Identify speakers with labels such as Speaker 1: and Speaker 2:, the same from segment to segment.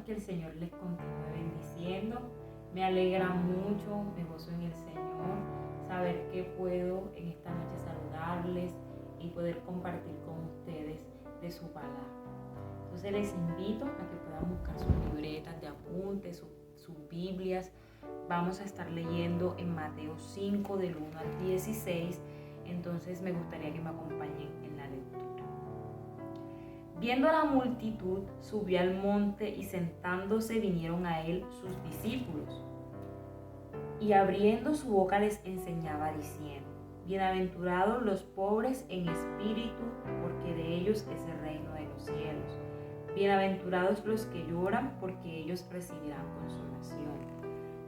Speaker 1: que el Señor les continúe bendiciendo. Me alegra mucho, me gozo en el Señor, saber que puedo en esta noche saludarles y poder compartir con ustedes de su palabra. Entonces les invito a que puedan buscar sus libretas de apuntes, sus Biblias. Vamos a estar leyendo en Mateo 5 del 1 al 16, entonces me gustaría que me acompañen en la lectura. Viendo a la multitud, subió al monte y sentándose vinieron a él sus discípulos. Y abriendo su boca les enseñaba diciendo: Bienaventurados los pobres en espíritu, porque de ellos es el reino de los cielos. Bienaventurados los que lloran, porque ellos recibirán consolación.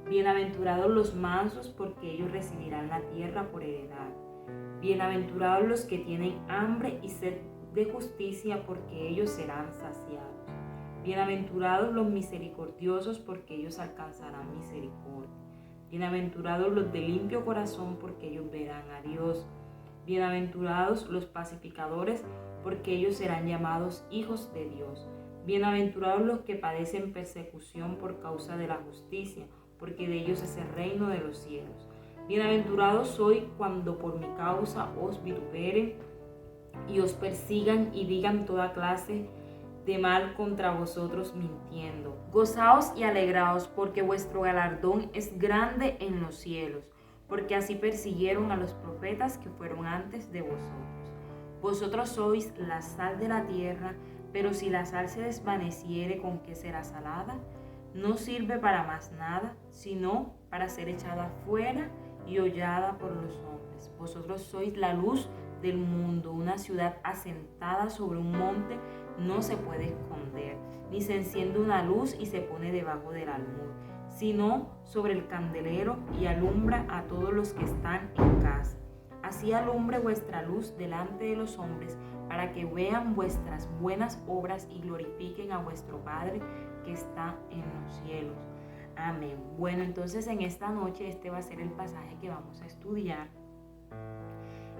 Speaker 1: Bienaventurados los mansos, porque ellos recibirán la tierra por heredad. Bienaventurados los que tienen hambre y sed de justicia, porque ellos serán saciados. Bienaventurados los misericordiosos, porque ellos alcanzarán misericordia. Bienaventurados los de limpio corazón, porque ellos verán a Dios. Bienaventurados los pacificadores, porque ellos serán llamados hijos de Dios. Bienaventurados los que padecen persecución por causa de la justicia, porque de ellos es el reino de los cielos. Bienaventurados sois cuando por mi causa os vituperen y os persigan y digan toda clase de mal contra vosotros mintiendo. Gozaos y alegraos, porque vuestro galardón es grande en los cielos, porque así persiguieron a los profetas que fueron antes de vosotros. Vosotros sois la sal de la tierra, pero si la sal se desvaneciere, ¿con qué será salada? No sirve para más nada, sino para ser echada fuera y hollada por los hombres. Vosotros sois la luz del mundo. Una ciudad asentada sobre un monte no se puede esconder, ni se enciende una luz y se pone debajo del almud, sino sobre el candelero y alumbra a todos los que están en casa. Así alumbre vuestra luz delante de los hombres, para que vean vuestras buenas obras y glorifiquen a vuestro Padre que está en los cielos. Amén. Bueno, entonces en esta noche este va a ser el pasaje que vamos a estudiar,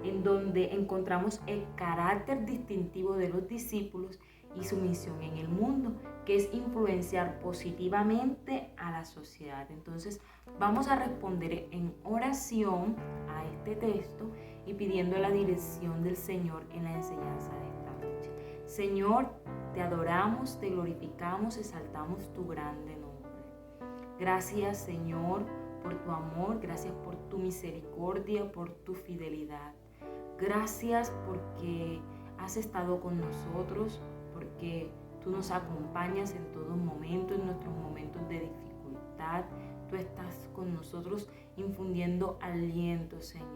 Speaker 1: en donde encontramos el carácter distintivo de los discípulos y su misión en el mundo, que es influenciar positivamente a la sociedad. Entonces vamos a responder en oración a este texto y pidiendo la dirección del Señor en la enseñanza de esta noche. Señor, te adoramos, te glorificamos, exaltamos tu grande nombre. Gracias, Señor, por tu amor, gracias por tu misericordia, por tu fidelidad. Gracias porque has estado con nosotros, porque tú nos acompañas en todo momento, en nuestros momentos de dificultad. Tú estás con nosotros infundiendo aliento, Señor.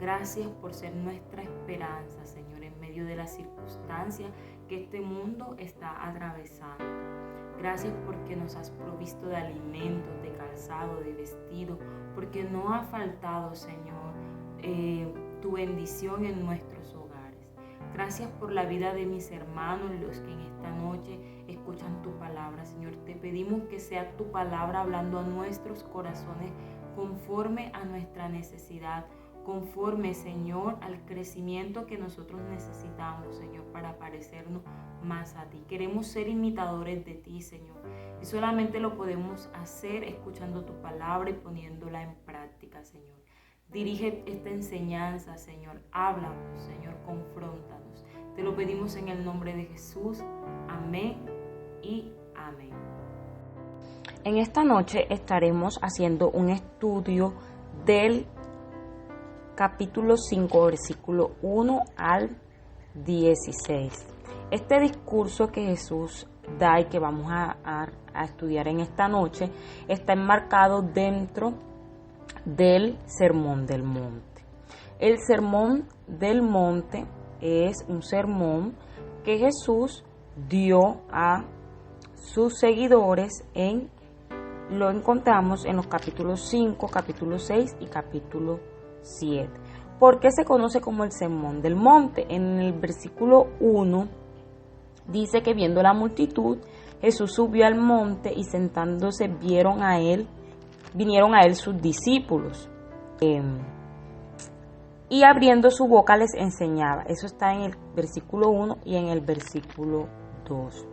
Speaker 1: Gracias por ser nuestra esperanza, Señor, en medio de las circunstancias que este mundo está atravesando. Gracias porque nos has provisto de alimentos, de calzado, de vestido, porque no ha faltado, Señor, tu bendición en nuestros hogares. Gracias por la vida de mis hermanos, los que en esta noche escuchan tu palabra, Señor. Te pedimos que sea tu palabra hablando a nuestros corazones conforme a nuestra necesidad, conforme, Señor, al crecimiento que nosotros necesitamos, Señor, para parecernos más a ti. Queremos ser imitadores de ti, Señor, y solamente lo podemos hacer escuchando tu palabra y poniéndola en práctica, Señor. Dirige esta enseñanza, Señor. Háblanos, Señor, confróntanos. Te lo pedimos en el nombre de Jesús. Amén y amén.
Speaker 2: En esta noche estaremos haciendo un estudio del capítulo 5, versículo 1 al 16. Este discurso que Jesús da y que vamos a estudiar en esta noche está enmarcado dentro del Sermón del Monte. El Sermón del Monte es un sermón que Jesús dio a sus seguidores lo encontramos en los capítulos 5, capítulo 6 y capítulo 7. ¿Por qué se conoce como el Sermón del Monte? En el versículo 1 dice que viendo la multitud, Jesús subió al monte y sentándose vinieron a él sus discípulos. Y abriendo su boca les enseñaba. Eso está en el versículo 1 y en el versículo 2.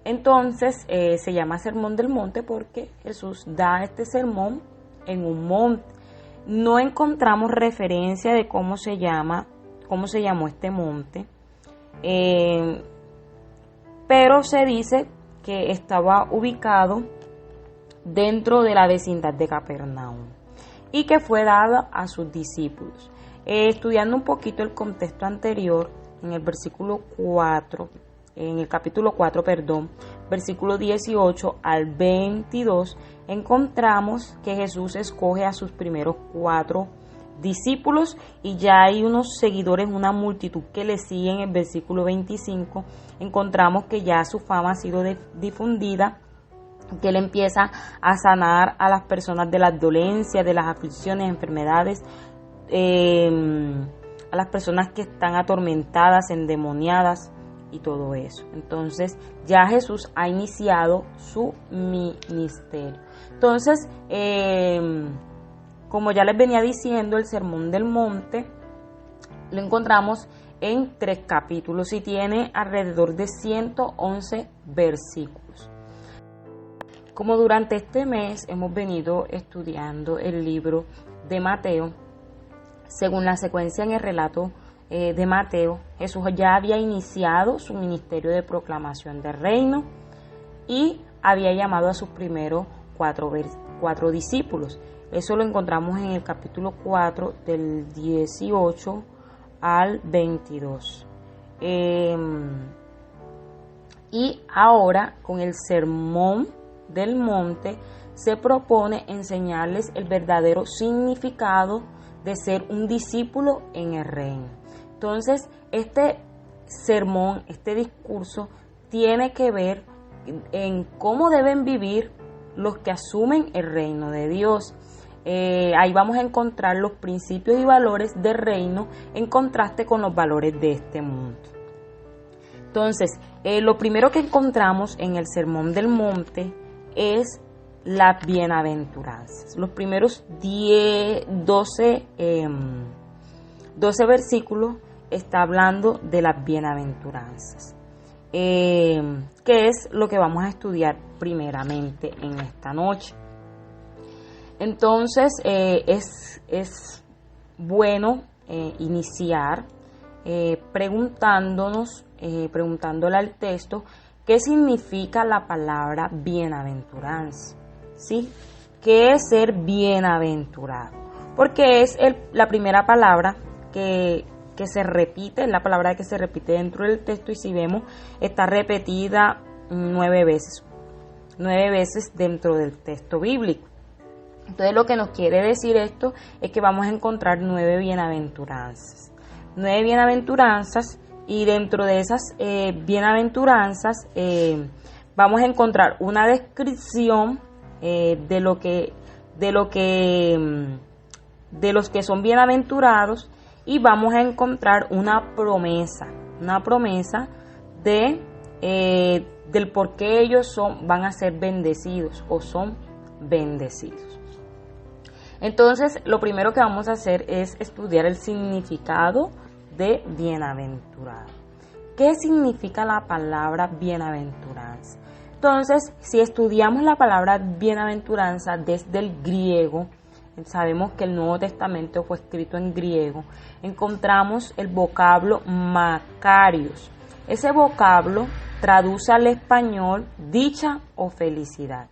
Speaker 2: Entonces se llama Sermón del Monte porque Jesús da este sermón en un monte. No encontramos referencia de cómo se llamó este monte, pero se dice que estaba ubicado dentro de la vecindad de Capernaum y que fue dado a sus discípulos. Estudiando un poquito el contexto anterior, en el capítulo 4, versículo 18 al 22, encontramos que Jesús escoge a sus primeros 4 discípulos y ya hay unos seguidores, una multitud que le siguen. En el versículo 25 encontramos que ya su fama ha sido difundida, que él empieza a sanar a las personas de las dolencias, de las aflicciones, enfermedades, a las personas que están atormentadas, endemoniadas y todo eso. Entonces ya Jesús ha iniciado su ministerio. Entonces, como ya les venía diciendo, el Sermón del Monte lo encontramos en 3 capítulos y tiene alrededor de 111 versículos. Como durante este mes hemos venido estudiando el libro de Mateo, según la secuencia en el relato de Mateo, Jesús ya había iniciado su ministerio de proclamación del reino y había llamado a sus primeros 4 discípulos. Eso lo encontramos en el capítulo 4 del 18 al 22. Y ahora, con el Sermón del Monte, se propone enseñarles el verdadero significado de ser un discípulo en el reino. Entonces, este sermón, este discurso, tiene que ver en cómo deben vivir los que asumen el reino de Dios. Ahí vamos a encontrar los principios y valores del reino en contraste con los valores de este mundo. Entonces, lo primero que encontramos en el Sermón del Monte es las bienaventuranzas. Los primeros 12 versículos está hablando de las bienaventuranzas, que es lo que vamos a estudiar primeramente en esta noche. Entonces es bueno iniciar preguntándole al texto qué significa la palabra bienaventuranza, ¿sí? ¿Qué es ser bienaventurado? Porque es la primera palabra que se repite, es la palabra que se repite dentro del texto, y si vemos está repetida 9 veces dentro del texto bíblico. Entonces lo que nos quiere decir esto es que vamos a encontrar 9 bienaventuranzas. 9 bienaventuranzas, y dentro de esas bienaventuranzas vamos a encontrar una descripción de los que son bienaventurados, y vamos a encontrar una promesa del por qué ellos van a ser bendecidos o son bendecidos. Entonces, lo primero que vamos a hacer es estudiar el significado de bienaventurado. ¿Qué significa la palabra bienaventuranza? Entonces, si estudiamos la palabra bienaventuranza desde el griego, sabemos que el Nuevo Testamento fue escrito en griego, encontramos el vocablo Makarios. Ese vocablo traduce al español dicha o felicidad.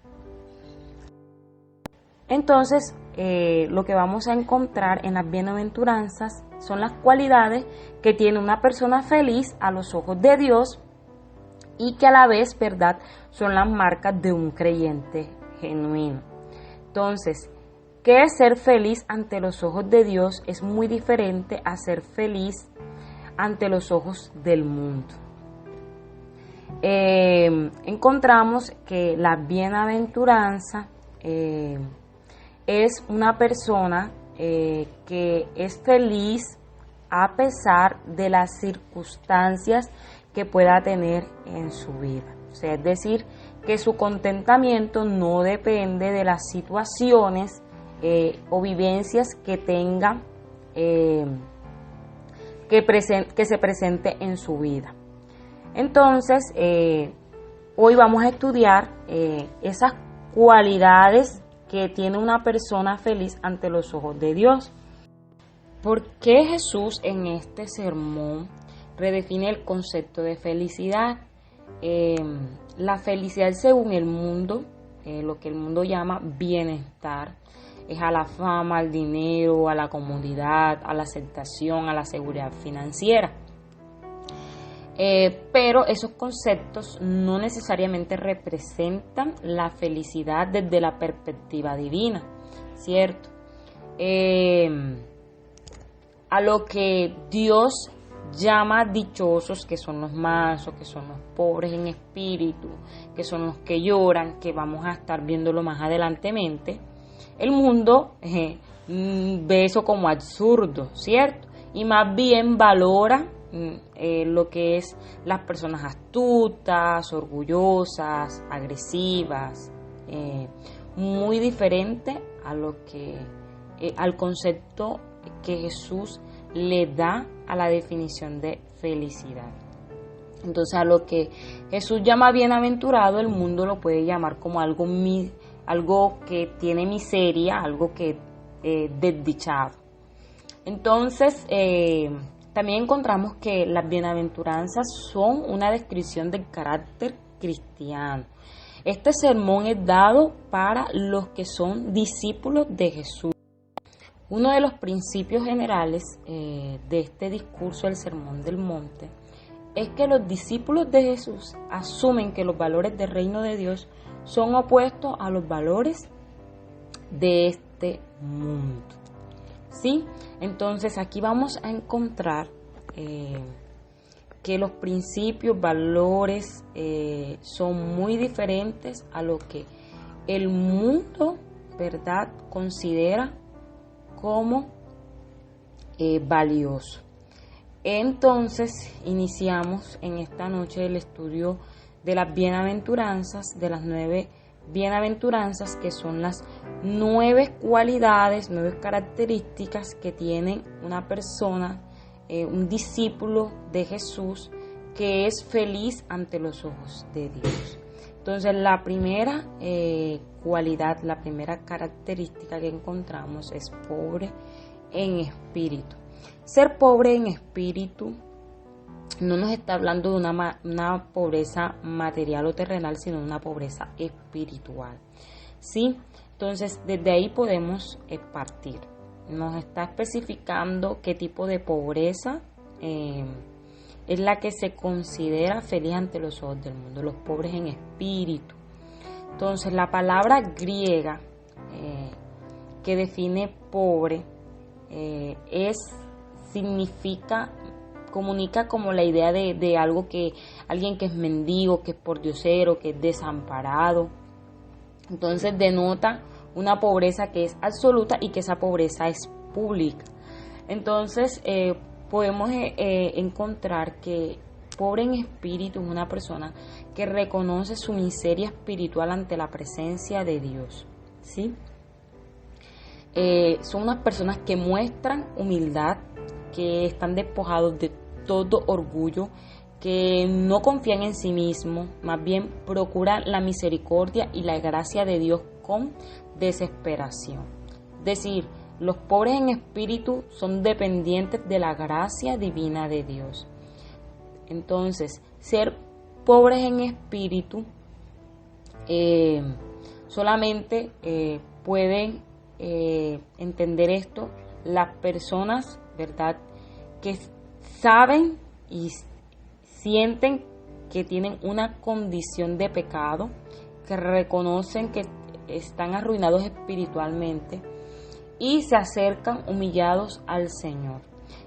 Speaker 2: Entonces, lo que vamos a encontrar en las bienaventuranzas son las cualidades que tiene una persona feliz a los ojos de Dios y que a la vez, ¿verdad?, son las marcas de un creyente genuino. Entonces, ¿qué es ser feliz ante los ojos de Dios? Es muy diferente a ser feliz ante los ojos del mundo. Encontramos que la bienaventuranza es una persona que es feliz a pesar de las circunstancias que pueda tener en su vida. O sea, es decir, que su contentamiento no depende de las situaciones o vivencias que tenga, que se presente en su vida. Entonces, hoy vamos a estudiar esas cualidades que tiene una persona feliz ante los ojos de Dios. ¿Por qué Jesús en este sermón redefine el concepto de felicidad? La felicidad según el mundo, lo que el mundo llama bienestar, es a la fama, al dinero, a la comodidad, a la aceptación, a la seguridad financiera. Pero esos conceptos no necesariamente representan la felicidad desde la perspectiva divina, ¿cierto? A lo que Dios llama dichosos, que son los mansos, que son los pobres en espíritu, que son los que lloran, que vamos a estar viéndolo más adelantemente, el mundo ve eso como absurdo, ¿cierto? Y más bien valora lo que es las personas astutas, orgullosas, agresivas, muy diferente a lo que al concepto que Jesús le da a la definición de felicidad. Entonces, a lo que Jesús llama bienaventurado, el mundo lo puede llamar como algo que tiene miseria, algo que desdichado. Entonces, también encontramos que las bienaventuranzas son una descripción del carácter cristiano. Este sermón es dado para los que son discípulos de Jesús. Uno de los principios generales de este discurso del Sermón del Monte es que los discípulos de Jesús asumen que los valores del reino de Dios son opuestos a los valores de este mundo. ¿Sí? Entonces aquí vamos a encontrar que los principios, valores son muy diferentes a lo que el mundo, ¿verdad?, considera como valioso. Entonces iniciamos en esta noche el estudio de las bienaventuranzas, de las 9 bienaventuranzas, que son las 9 cualidades, 9 características que tiene una persona, un discípulo de Jesús, que es feliz ante los ojos de Dios. Entonces, la primera cualidad, la primera característica que encontramos es pobre en espíritu. Ser pobre en espíritu no nos está hablando de una pobreza material o terrenal, sino de una pobreza espiritual, ¿sí? Entonces, desde ahí podemos partir. Nos está especificando qué tipo de pobreza es la que se considera feliz ante los ojos del mundo, los pobres en espíritu. Entonces, la palabra griega que define pobre comunica como la idea de alguien que es mendigo, que es pordiosero, que es desamparado. Entonces denota una pobreza que es absoluta y que esa pobreza es pública. Entonces podemos encontrar que pobre en espíritu es una persona que reconoce su miseria espiritual ante la presencia de Dios, ¿sí? Son unas personas que muestran humildad, que están despojados de todo orgullo, que no confían en sí mismos, más bien procuran la misericordia y la gracia de Dios con desesperación. Es decir, los pobres en espíritu son dependientes de la gracia divina de Dios. Entonces, ser pobres en espíritu solamente pueden entender esto las personas, ¿verdad?, que saben y sienten que tienen una condición de pecado, que reconocen que están arruinados espiritualmente y se acercan humillados al Señor.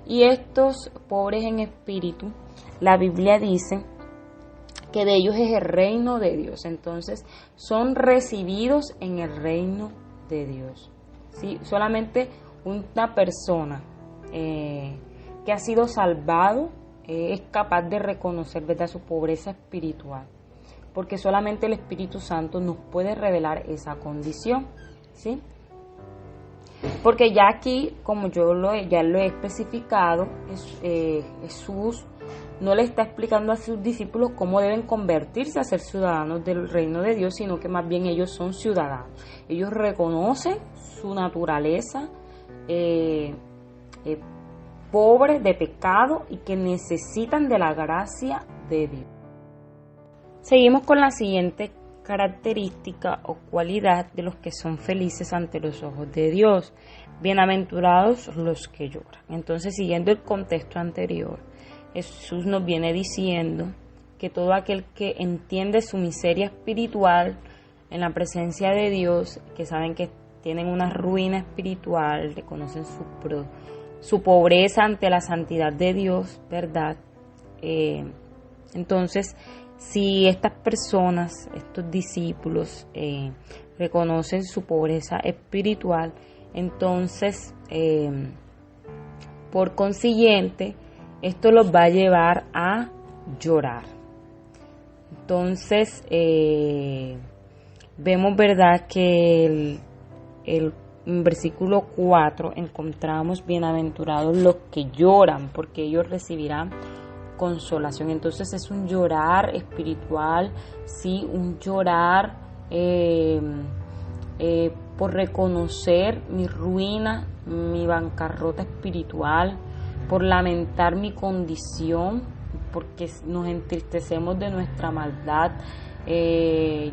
Speaker 2: Y estos pobres en espíritu, la Biblia dice que de ellos es el reino de Dios. Entonces son recibidos en el reino de Dios. ¿Sí? Solamente una persona que ha sido salvado es capaz de reconocer, ¿verdad?, su pobreza espiritual, porque solamente el Espíritu Santo nos puede revelar esa condición, ¿sí? Porque ya aquí, como ya lo he especificado, Jesús no le está explicando a sus discípulos cómo deben convertirse a ser ciudadanos del reino de Dios, sino que más bien ellos son ciudadanos. Ellos reconocen su naturaleza pobre de pecado y que necesitan de la gracia de Dios. Seguimos con la siguiente característica o cualidad de los que son felices ante los ojos de Dios. Bienaventurados los que lloran. Entonces, siguiendo el contexto anterior, Jesús nos viene diciendo que todo aquel que entiende su miseria espiritual en la presencia de Dios, que saben que tienen una ruina espiritual, reconocen su pobreza ante la santidad de Dios, ¿verdad? Entonces, si estas personas, estos discípulos, reconocen su pobreza espiritual, entonces, por consiguiente, esto los va a llevar a llorar. Entonces, vemos, ¿verdad?, que en versículo 4 encontramos bienaventurados los que lloran, porque ellos recibirán consolación. Entonces es un llorar espiritual, sí, un llorar por reconocer mi ruina, mi bancarrota espiritual, por lamentar mi condición, porque nos entristecemos de nuestra maldad,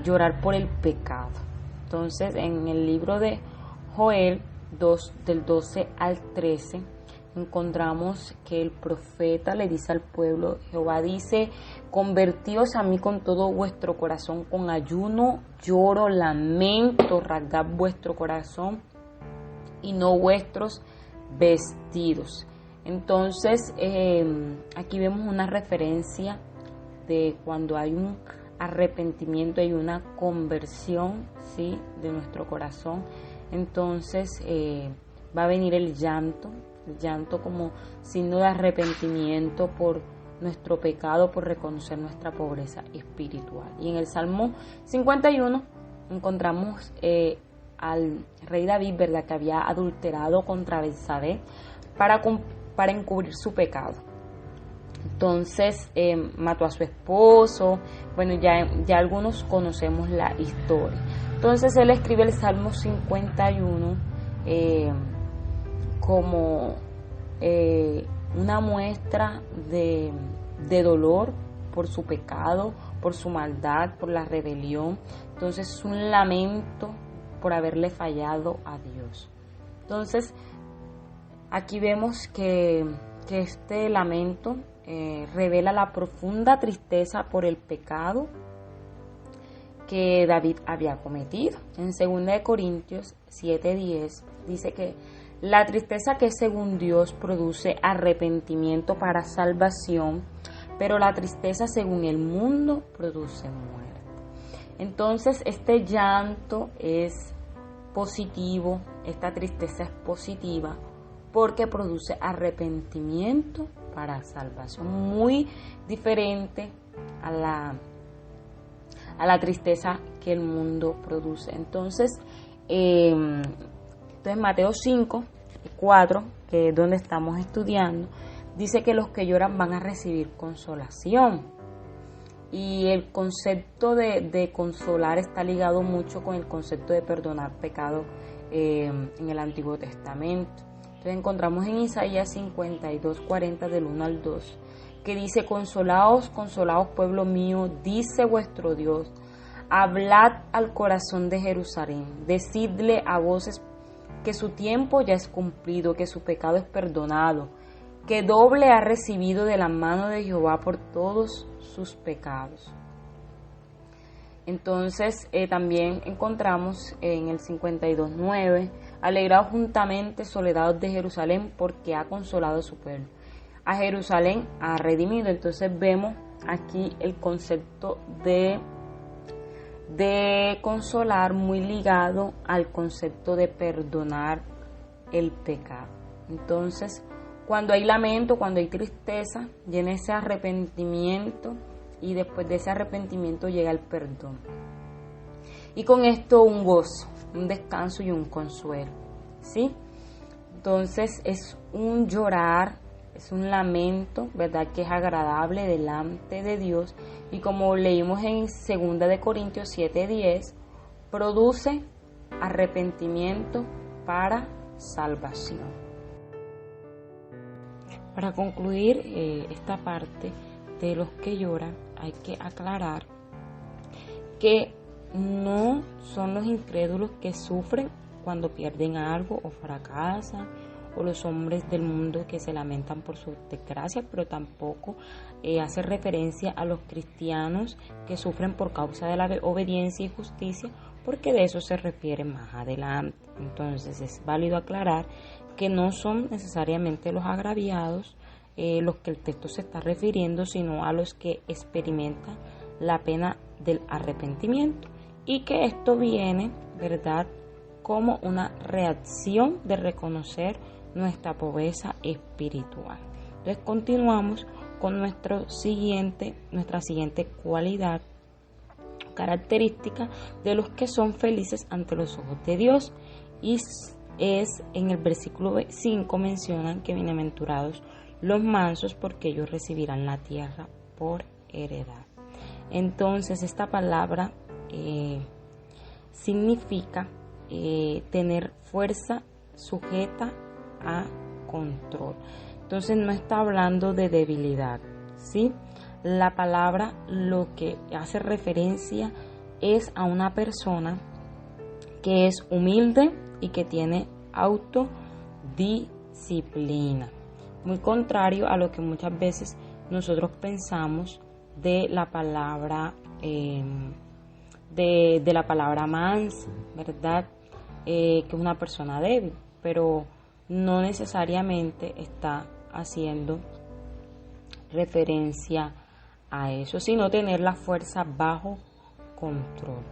Speaker 2: llorar por el pecado. Entonces, en el libro de Joel 2, del 12 al 13, encontramos que el profeta le dice al pueblo, Jehová dice, convertíos a mí con todo vuestro corazón, con ayuno, lloro, lamento, rasgad vuestro corazón y no vuestros vestidos. Entonces, aquí vemos una referencia de cuando hay un arrepentimiento, hay una conversión, ¿sí?, de nuestro corazón. Entonces, va a venir el llanto como signo de arrepentimiento por nuestro pecado, por reconocer nuestra pobreza espiritual. Y en el Salmo 51 encontramos al rey David, ¿verdad?, que había adulterado contra Betsabé para encubrir su pecado. Entonces mató a su esposo. Bueno, ya algunos conocemos la historia. Entonces él escribe el Salmo 51 como una muestra de dolor por su pecado, por su maldad, por la rebelión. Entonces es un lamento por haberle fallado a Dios. Entonces aquí vemos que este lamento revela la profunda tristeza por el pecado que David había cometido. En 2 Corintios 7:10 dice que la tristeza que según Dios produce arrepentimiento para salvación, pero la tristeza según el mundo produce muerte. Entonces este llanto es positivo, esta tristeza es positiva porque produce arrepentimiento para salvación, muy diferente a la tristeza que el mundo produce. Entonces Mateo 5:4, que es donde estamos estudiando, dice que los que lloran van a recibir consolación. Y el concepto de consolar está ligado mucho con el concepto de perdonar pecado en el Antiguo Testamento. Entonces encontramos en Isaías 52:40 del 1 al 2, que dice, consolaos, consolaos pueblo mío, dice vuestro Dios, hablad al corazón de Jerusalén, decidle a voces que su tiempo ya es cumplido, que su pecado es perdonado, que doble ha recibido de la mano de Jehová por todos sus pecados. Entonces también encontramos en el 52:9, alegraos juntamente, soledados de Jerusalén, porque ha consolado a su pueblo. A Jerusalén ha redimido. Entonces vemos aquí el concepto de consolar muy ligado al concepto de perdonar el pecado. Entonces, cuando hay lamento, cuando hay tristeza, viene ese arrepentimiento y después de ese arrepentimiento llega el perdón. Y con esto un gozo, un descanso y un consuelo, ¿sí? Entonces es un llorar es un lamento, ¿verdad?, que es agradable delante de Dios, y como leímos en 2 de Corintios 7:10, produce arrepentimiento para salvación. Para concluir esta parte de los que lloran, hay que aclarar que no son los incrédulos que sufren cuando pierden algo o fracasan, o los hombres del mundo que se lamentan por su desgracia, pero tampoco hace referencia a los cristianos que sufren por causa de la obediencia y justicia, porque de eso se refiere más adelante. Entonces es válido aclarar que no son necesariamente los agraviados los que el texto se está refiriendo, sino a los que experimentan la pena del arrepentimiento, y que esto viene, ¿verdad?, como una reacción de reconocer nuestra pobreza espiritual. Entonces continuamos con nuestra siguiente cualidad, característica de los que son felices ante los ojos de Dios, y es en el versículo 5 mencionan que bienaventurados los mansos, porque ellos recibirán la tierra por heredad. Entonces esta palabra significa tener fuerza sujeta a control. Entonces no está hablando de debilidad, ¿sí? La palabra lo que hace referencia es a una persona que es humilde y que tiene autodisciplina. Muy contrario a lo que muchas veces nosotros pensamos de la palabra de la palabra mansa, ¿verdad? Que es una persona débil, pero no necesariamente está haciendo referencia a eso, sino tener la fuerza bajo control.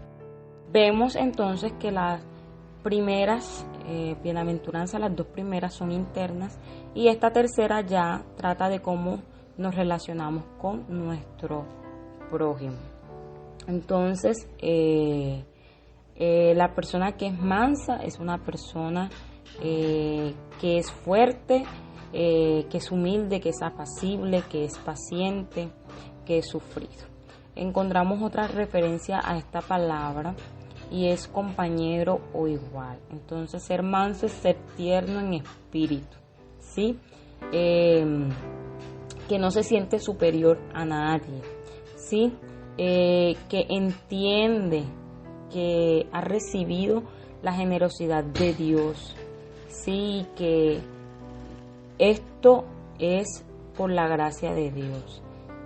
Speaker 2: Vemos entonces que las primeras bienaventuranzas, las dos primeras son internas, y esta tercera ya trata de cómo nos relacionamos con nuestro prójimo. Entonces, la persona que es mansa es una persona que es fuerte, que es humilde, que es apacible, que es paciente, que es sufrido. Encontramos otra referencia a esta palabra y es compañero o igual. Entonces, ser manso es ser tierno en espíritu, ¿sí? Que no se siente superior a nadie, ¿sí? Que entiende que ha recibido la generosidad de Dios, sí, que esto es por la gracia de Dios,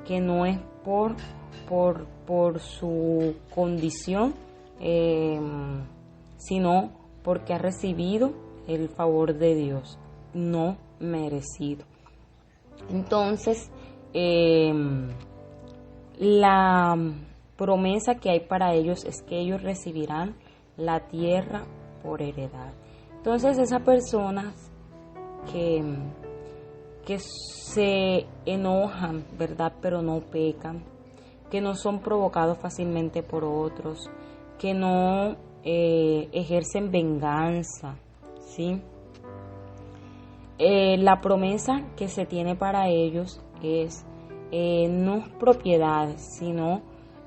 Speaker 2: que no es por su condición, sino porque ha recibido el favor de Dios, no merecido. Entonces, la promesa que hay para ellos es que ellos recibirán la tierra por heredad. Entonces, esas personas que se enojan, ¿verdad?, pero no pecan, que no son provocados fácilmente por otros, que no ejercen venganza, ¿sí? La promesa que se tiene para ellos es no propiedades, sino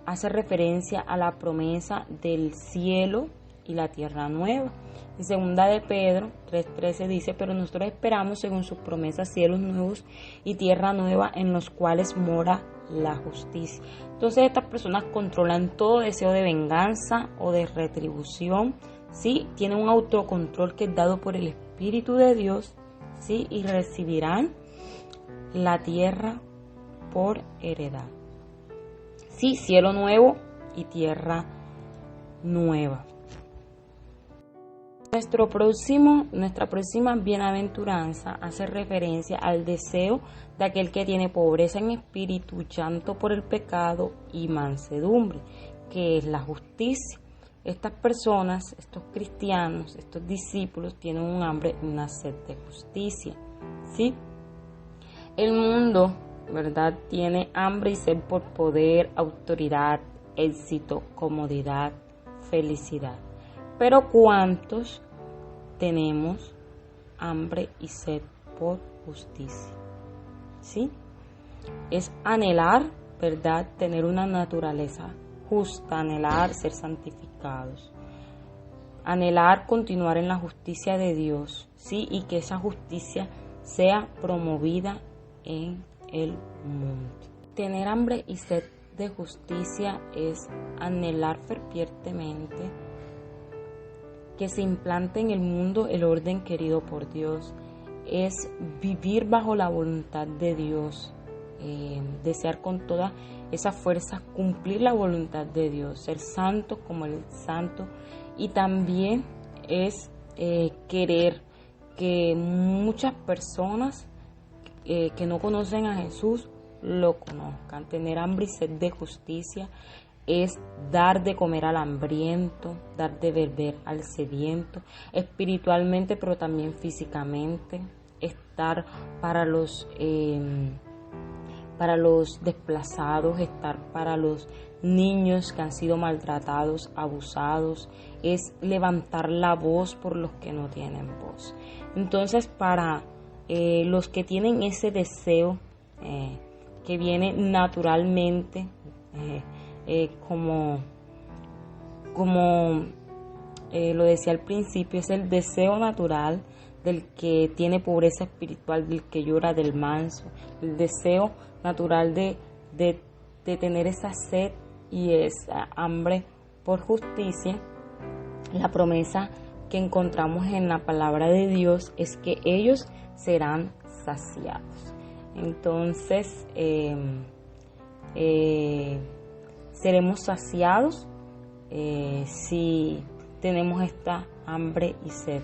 Speaker 2: hace referencia a la promesa del cielo y la tierra nueva. En 2 de Pedro 3:13 dice: pero nosotros esperamos según sus promesas cielos nuevos y tierra nueva en los cuales mora la justicia. Entonces estas personas controlan todo deseo de venganza o de retribución, ¿sí? Tienen un autocontrol que es dado por el Espíritu de Dios, ¿sí? Y recibirán la tierra por heredad. Sí, cielo nuevo y tierra nueva. Nuestra próxima bienaventuranza hace referencia al deseo de aquel que tiene pobreza en espíritu, llanto por el pecado y mansedumbre, que es la justicia. Estas personas, estos cristianos, estos discípulos tienen un hambre y una sed de justicia, ¿sí? El mundo, ¿verdad?, tiene hambre y sed por poder, autoridad, éxito, comodidad, felicidad. Pero ¿cuántos tenemos hambre y sed por justicia? ¿sí? Es anhelar, ¿verdad? Tener una naturaleza justa, anhelar ser santificados, anhelar continuar en la justicia de Dios, ¿sí? Y que esa justicia sea promovida en el mundo. Tener hambre y sed de justicia es anhelar fervientemente que se implante en el mundo el orden querido por Dios, es vivir bajo la voluntad de Dios, desear con toda esa fuerza cumplir la voluntad de Dios, ser santo como el santo, y también es querer que muchas personas que no conocen a Jesús lo conozcan. Tener hambre y sed de justicia es dar de comer al hambriento, dar de beber al sediento, espiritualmente pero también físicamente, estar para los desplazados, estar para los niños que han sido maltratados, abusados, es levantar la voz por los que no tienen voz. Entonces, para los que tienen ese deseo que viene naturalmente, como lo decía al principio, es el deseo natural del que tiene pobreza espiritual, del que llora, del manso, el deseo natural de tener esa sed y esa hambre por justicia. La promesa que encontramos en la palabra de Dios es que ellos serán saciados. Entonces, seremos saciados si tenemos esta hambre y sed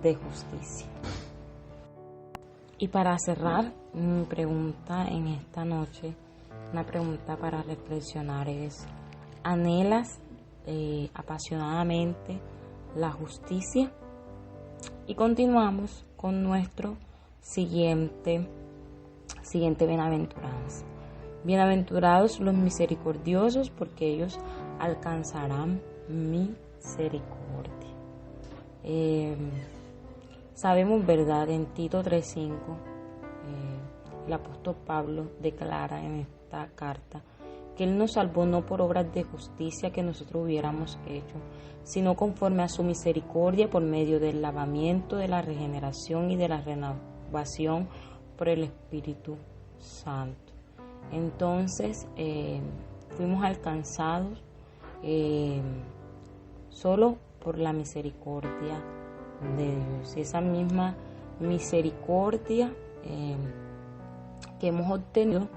Speaker 2: de justicia. Y para cerrar, mi pregunta en esta noche, una pregunta para reflexionar es: ¿anhelas apasionadamente la justicia? Y continuamos con nuestro siguiente bienaventuranza. Bienaventurados los misericordiosos, porque ellos alcanzarán misericordia. Sabemos, ¿verdad? En Tito 3:5, el apóstol Pablo declara en esta carta que Él nos salvó no por obras de justicia que nosotros hubiéramos hecho, sino conforme a su misericordia por medio del lavamiento, de la regeneración y de la renovación por el Espíritu Santo. Entonces, fuimos alcanzados solo por la misericordia de Dios. Y esa misma misericordia que hemos obtenido,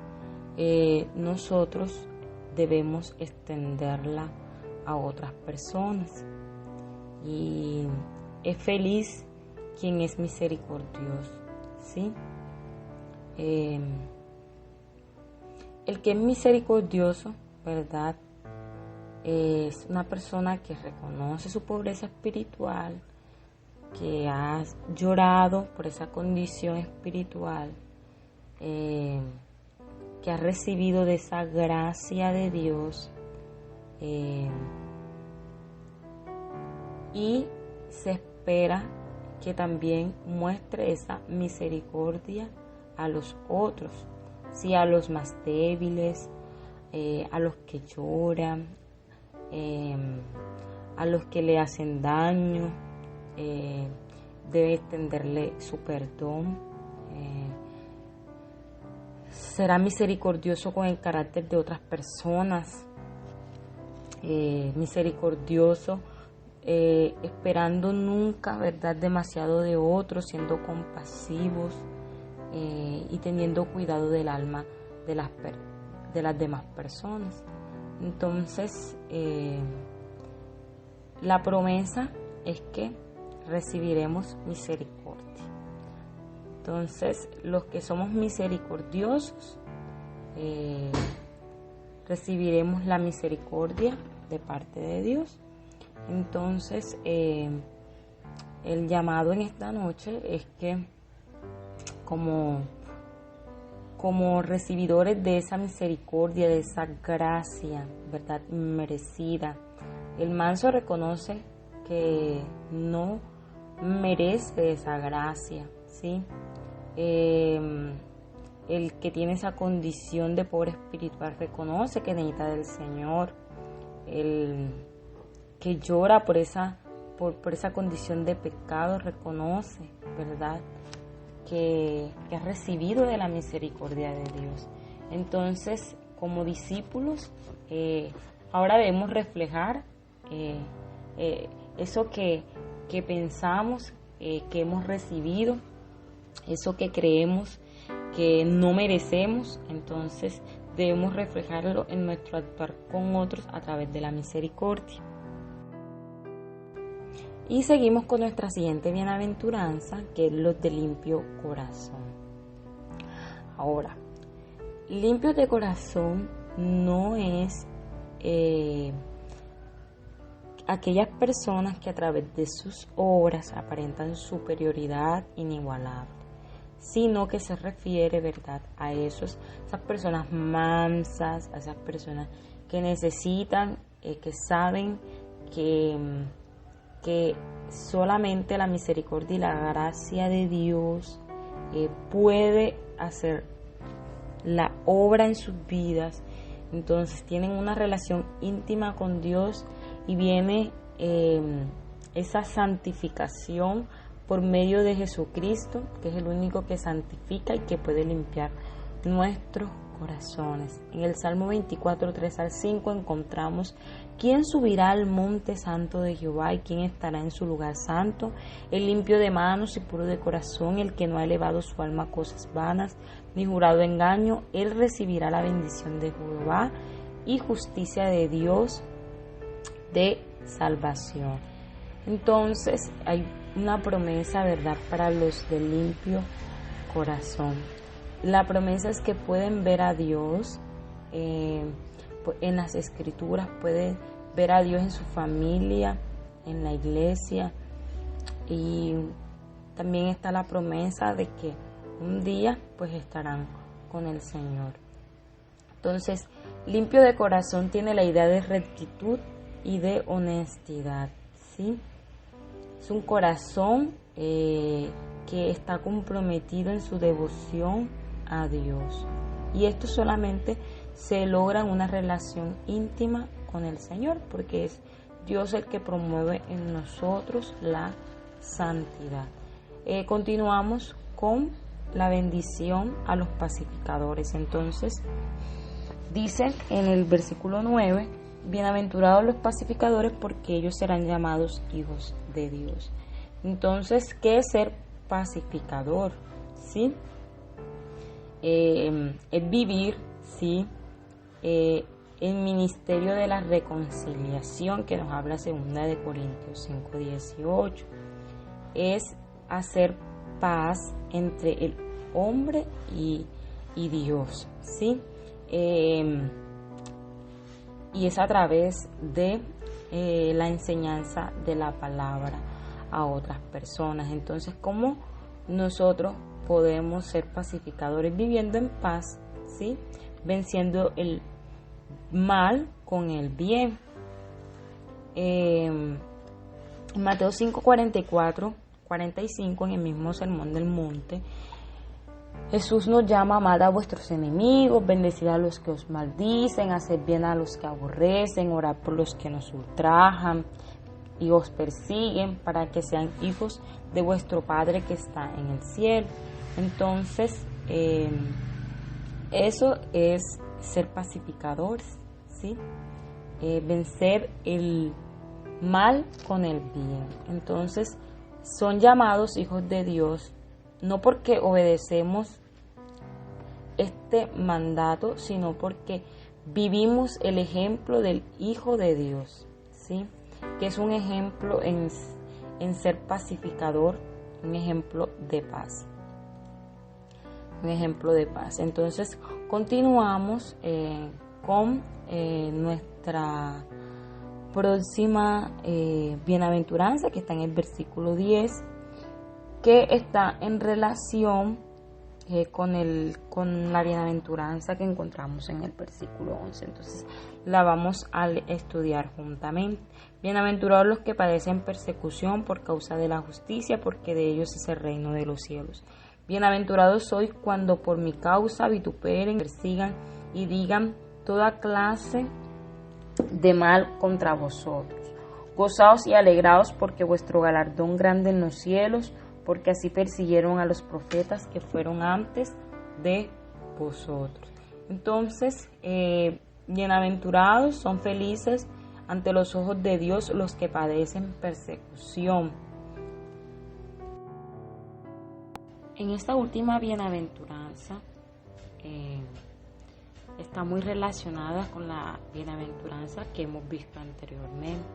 Speaker 2: nosotros debemos extenderla a otras personas. Y es feliz quien es misericordioso, ¿sí? El que es misericordioso, ¿verdad?, es una persona que reconoce su pobreza espiritual, que ha llorado por esa condición espiritual, que ha recibido de esa gracia de Dios, y se espera que también muestre esa misericordia a los otros, sí, a los más débiles, a los que lloran, a los que le hacen daño. Debe extenderle su perdón. Será misericordioso con el carácter de otras personas, misericordioso, esperando nunca, ¿verdad?, demasiado de otros, siendo compasivos y teniendo cuidado del alma de las demás personas. Entonces, la promesa es que recibiremos misericordia. Entonces, los que somos misericordiosos, recibiremos la misericordia de parte de Dios. Entonces, el llamado en esta noche es que como recibidores de esa misericordia, de esa gracia, ¿verdad?, merecida, el manso reconoce que no merece esa gracia, ¿sí? el que tiene esa condición de pobre espiritual reconoce que necesita del Señor. El que llora por esa condición de pecado reconoce, ¿verdad?, que ha recibido de la misericordia de Dios. Entonces, como discípulos, ahora debemos reflejar eso que pensamos, que hemos recibido, eso que creemos que no merecemos. Entonces debemos reflejarlo en nuestro actuar con otros a través de la misericordia. Y seguimos con nuestra siguiente bienaventuranza, que es los de limpio corazón. Ahora, limpios de corazón no es aquellas personas que a través de sus obras aparentan superioridad inigualable, sino que se refiere, ¿verdad?, a esas personas mansas, a esas personas que necesitan, que saben que solamente la misericordia y la gracia de Dios puede hacer la obra en sus vidas. Entonces tienen una relación íntima con Dios y viene esa santificación por medio de Jesucristo, que es el único que santifica y que puede limpiar nuestros corazones. En el Salmo 24, 3 al 5 encontramos: ¿quién subirá al monte santo de Jehová y quién estará en su lugar santo? El limpio de manos y puro de corazón, el que no ha elevado su alma a cosas vanas, ni jurado engaño. Él recibirá la bendición de Jehová y justicia de Dios de salvación. Entonces hay una promesa, ¿verdad?, para los de limpio corazón. La promesa es que pueden ver a Dios en las Escrituras, pueden ver a Dios en su familia, en la iglesia, y también está la promesa de que un día pues estarán con el Señor. Entonces, limpio de corazón tiene la idea de rectitud y de honestidad, ¿sí? Es un corazón que está comprometido en su devoción a Dios, y esto solamente se logra en una relación íntima con el Señor, porque es Dios el que promueve en nosotros la santidad. Continuamos con la bendición a los pacificadores. Entonces dice en el versículo 9: bienaventurados los pacificadores, porque ellos serán llamados hijos de Dios. Entonces, ¿qué es ser pacificador? ¿Sí? Es vivir, ¿sí?, el ministerio de la reconciliación, que nos habla 2 de Corintios 5:18. Es hacer paz entre el hombre y Dios, ¿sí? Y es a través de la enseñanza de la palabra a otras personas. Entonces, ¿cómo nosotros podemos ser pacificadores? Viviendo en paz, ¿sí?, venciendo el mal con el bien. Mateo 5:44-45, en el mismo Sermón del Monte, Jesús nos llama a amar a vuestros enemigos, bendecir a los que os maldicen, hacer bien a los que aborrecen, orar por los que nos ultrajan y os persiguen, para que sean hijos de vuestro Padre que está en el cielo. Entonces, eso es ser pacificadores, ¿sí? Vencer el mal con el bien. Entonces, son llamados hijos de Dios, no porque obedecemos este mandato, sino porque vivimos el ejemplo del Hijo de Dios, ¿sí?, que es un ejemplo en ser pacificador, un ejemplo de paz. Un ejemplo de paz. Entonces, continuamos con nuestra próxima bienaventuranza, que está en el versículo 10, que está en relación con la bienaventuranza que encontramos en el versículo 11. Entonces, la vamos a estudiar juntamente. Bienaventurados los que padecen persecución por causa de la justicia, porque de ellos es el reino de los cielos. Bienaventurado soy cuando por mi causa vituperen, persigan y digan toda clase de mal contra vosotros. Gozaos y alegraos porque vuestro galardón grande en los cielos, porque así persiguieron a los profetas que fueron antes de vosotros. Entonces, bienaventurados, son felices ante los ojos de Dios los que padecen persecución. En esta última bienaventuranza está muy relacionada con la bienaventuranza que hemos visto anteriormente.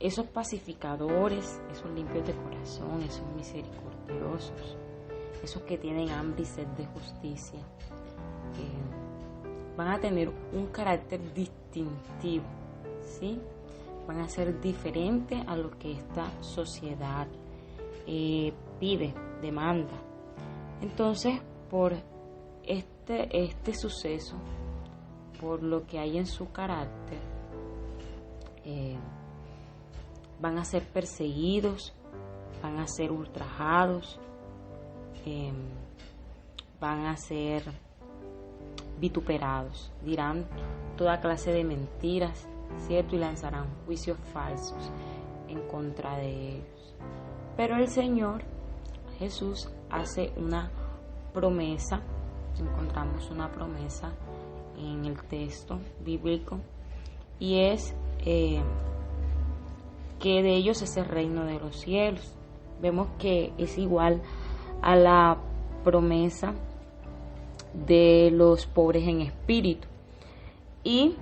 Speaker 2: Esos pacificadores, esos limpios de corazón, esos misericordiosos, esos que tienen hambre y sed de justicia, van a tener un carácter distintivo, ¿sí? Van a ser diferentes a lo que esta sociedad pide, demanda. Entonces, por este suceso, por lo que hay en su carácter, van a ser perseguidos, van a ser ultrajados, van a ser vituperados, dirán toda clase de mentiras, ¿cierto? Y lanzarán juicios falsos en contra de ellos. Pero el Señor Jesús hace una promesa, encontramos una promesa en el texto bíblico, y es que de ellos es el reino de los cielos. Vemos que es igual a la promesa de los pobres en espíritu. Y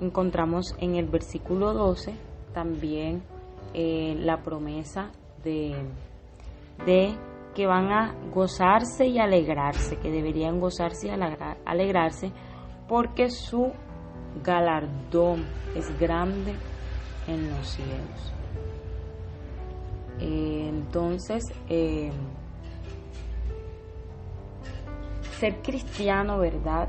Speaker 2: encontramos en el versículo 12 también la promesa de que van a gozarse y alegrarse, que deberían gozarse y alegrarse porque su galardón es grande en los cielos. Entonces, ser cristiano, ¿verdad?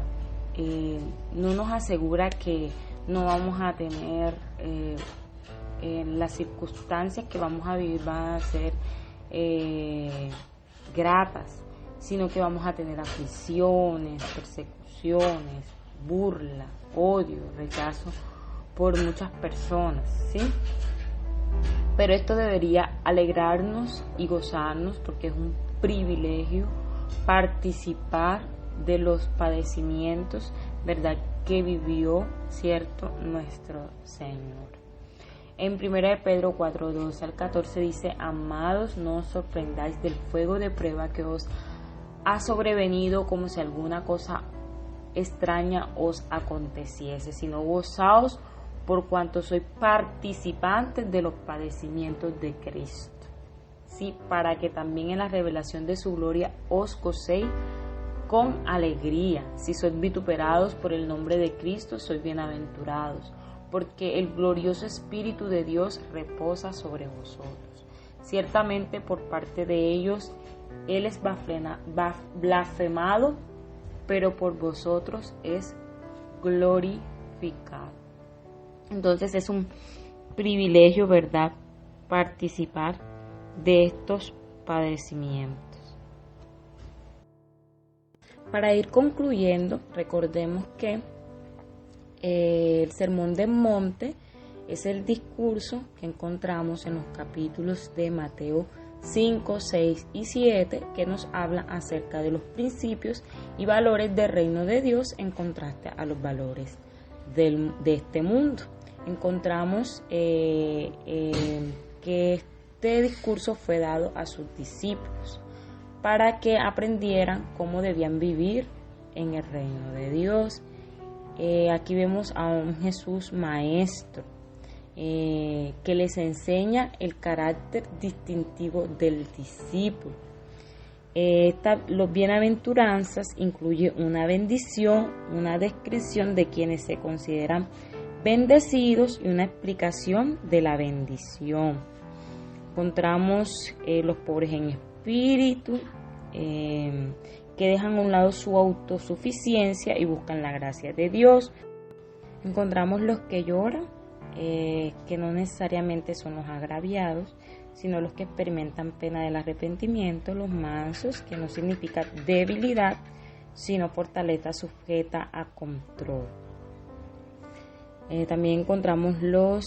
Speaker 2: No nos asegura que no vamos a tener las circunstancias que vamos a vivir van a ser gratas, sino que vamos a tener aflicciones, persecuciones, burla, odio, rechazo por muchas personas, ¿sí? Pero esto debería alegrarnos y gozarnos, porque es un privilegio participar de los padecimientos, ¿verdad?, que vivió, ¿cierto?, nuestro Señor. En 1 Pedro 4:12 al 14 dice: amados, no os sorprendáis del fuego de prueba que os ha sobrevenido como si alguna cosa extraña os aconteciese, sino gozaos por cuanto sois participantes de los padecimientos de Cristo, ¿sí? Para que también en la revelación de su gloria os gocéis con alegría. Si sois vituperados por el nombre de Cristo, sois bienaventurados, porque el glorioso Espíritu de Dios reposa sobre vosotros. Ciertamente por parte de ellos Él es blasfemado, pero por vosotros es glorificado. Entonces es un privilegio, ¿verdad?, participar de estos padecimientos. Para ir concluyendo, recordemos que el Sermón del Monte es el discurso que encontramos en los capítulos de Mateo 5, 6 y 7, que nos habla acerca de los principios y valores del reino de Dios en contraste a los valores de este mundo. Encontramos que este discurso fue dado a sus discípulos para que aprendieran cómo debían vivir en el reino de Dios. Aquí vemos a un Jesús maestro que les enseña el carácter distintivo del discípulo. Los bienaventuranzas incluye una bendición, una descripción de quienes se consideran bendecidos y una explicación de la bendición. Encontramos los pobres en espíritu, que dejan a un lado su autosuficiencia y buscan la gracia de Dios. Encontramos los que lloran que no necesariamente son los agraviados, sino los que experimentan pena del arrepentimiento, los mansos, que no significa debilidad, sino fortaleza sujeta a control. También encontramos los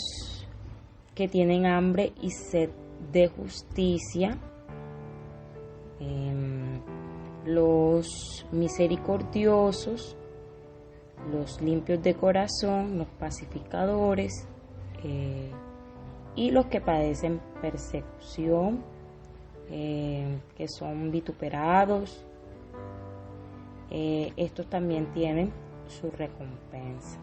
Speaker 2: que tienen hambre y sed de justicia, los misericordiosos, los limpios de corazón, los pacificadores, y los que padecen persecución, que son vituperados. Estos también tienen su recompensa.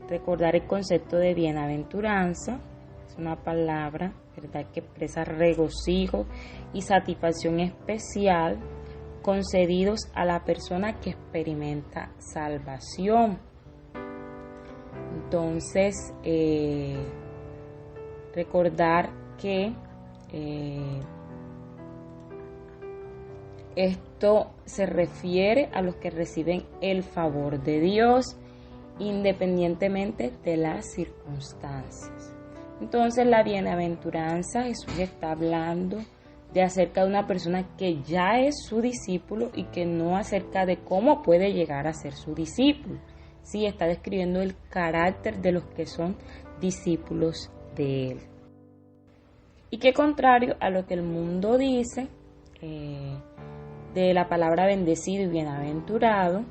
Speaker 2: Recordar el concepto de bienaventuranza es una palabra, ¿verdad?, que expresa regocijo y satisfacción especial concedidos a la persona que experimenta salvación. Entonces, recordar que esto se refiere a los que reciben el favor de Dios independientemente de las circunstancias. Entonces, la bienaventuranza, Jesús está hablando de acerca de una persona que ya es su discípulo y que no acerca de cómo puede llegar a ser su discípulo. Sí, está describiendo el carácter de los que son discípulos de Él. Y que contrario a lo que el mundo dice de la palabra bendecido y bienaventurado,